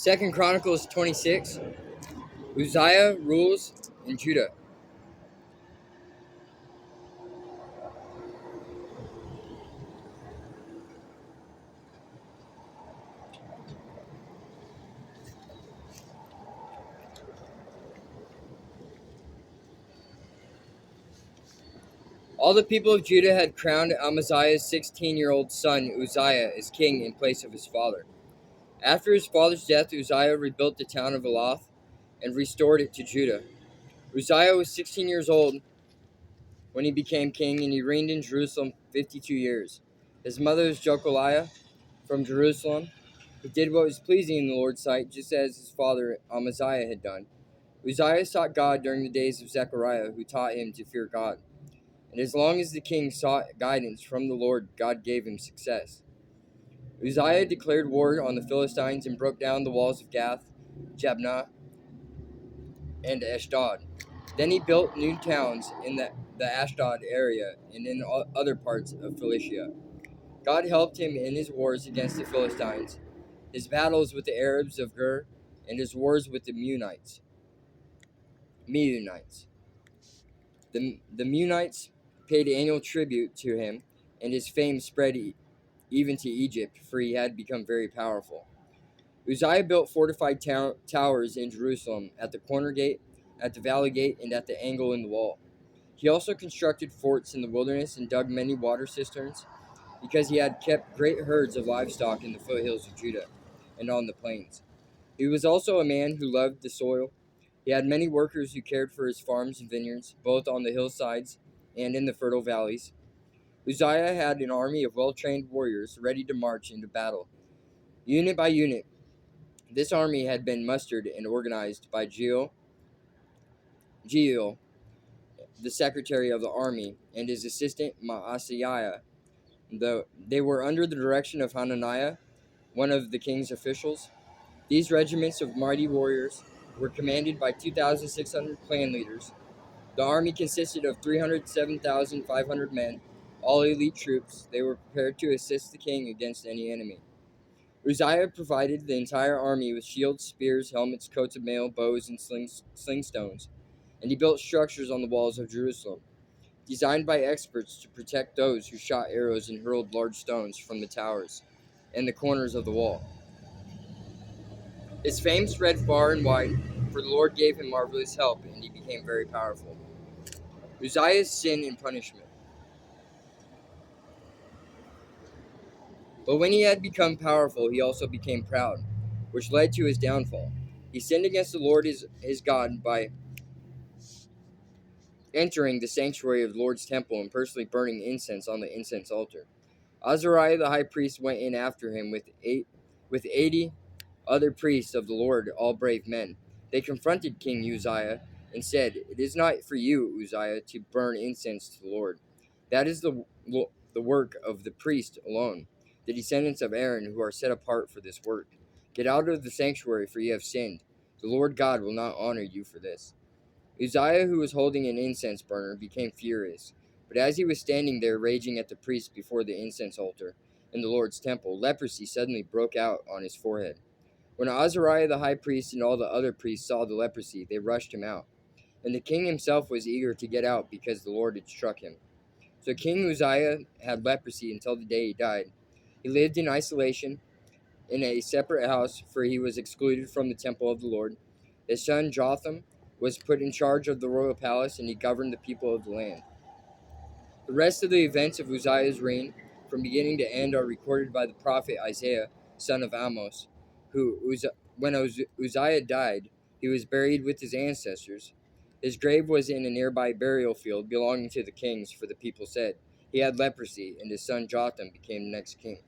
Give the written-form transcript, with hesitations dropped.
2 Chronicles 26. Uzziah rules in Judah. All the people of Judah had crowned Amaziah's 16-year-old son Uzziah as king in place of his father. After his father's death, Uzziah rebuilt the town of Elath and restored it to Judah. Uzziah was 16 years old when he became king, and he reigned in Jerusalem 52 years. His mother was Jecoliah from Jerusalem. He did what was pleasing in the Lord's sight, just as his father Amaziah had done. Uzziah sought God during the days of Zechariah, who taught him to fear God. And as long as the king sought guidance from the Lord, God gave him success. Uzziah declared war on the Philistines and broke down the walls of Gath, Jabneh, and Ashdod. Then he built new towns in the Ashdod area and in other parts of Philistia. God helped him in his wars against the Philistines, his battles with the Arabs of Gur, and his wars with the Meunites. The Meunites paid annual tribute to him, and his fame spread even to Egypt, for he had become very powerful. Uzziah built fortified towers in Jerusalem, at the corner gate, at the valley gate, and at the angle in the wall. He also constructed forts in the wilderness and dug many water cisterns, because he had kept great herds of livestock in the foothills of Judah and on the plains. He was also a man who loved the soil. He had many workers who cared for his farms and vineyards, both on the hillsides and in the fertile valleys. Uzziah had an army of well-trained warriors ready to march into battle. Unit by unit, this army had been mustered and organized by Jeiel, the secretary of the army, and his assistant Maaseiah. They were under the direction of Hananiah, one of the king's officials. These regiments of mighty warriors were commanded by 2,600 clan leaders. The army consisted of 307,500 men, all elite troops. They were prepared to assist the king against any enemy. Uzziah provided the entire army with shields, spears, helmets, coats of mail, bows, and sling stones, and he built structures on the walls of Jerusalem, designed by experts to protect those who shot arrows and hurled large stones from the towers and the corners of the wall. His fame spread far and wide, for the Lord gave him marvelous help, and he became very powerful. Uzziah's sin and punishment. But when he had become powerful, he also became proud, which led to his downfall. He sinned against the Lord his God by entering the sanctuary of the Lord's temple and personally burning incense on the incense altar. Azariah the high priest went in after him with 80 other priests of the Lord, all brave men. They confronted King Uzziah and said, "It is not for you, Uzziah, to burn incense to the Lord. That is the work of the priest alone, the descendants of Aaron, who are set apart for this work. Get out of the sanctuary, for you have sinned. The Lord God will not honor you for this." Uzziah, who was holding an incense burner, became furious. But as he was standing there raging at the priests before the incense altar in the Lord's temple, leprosy suddenly broke out on his forehead. When Azariah the high priest and all the other priests saw the leprosy, they rushed him out. And the king himself was eager to get out because the Lord had struck him. So King Uzziah had leprosy until the day he died. He lived in isolation in a separate house, for he was excluded from the temple of the Lord. His son Jotham was put in charge of the royal palace, and he governed the people of the land. The rest of the events of Uzziah's reign, from beginning to end, are recorded by the prophet Isaiah, son of Amos, when Uzziah died, he was buried with his ancestors. His grave was in a nearby burial field belonging to the kings, for the people said, "He had leprosy, and his son Jotham became the next king."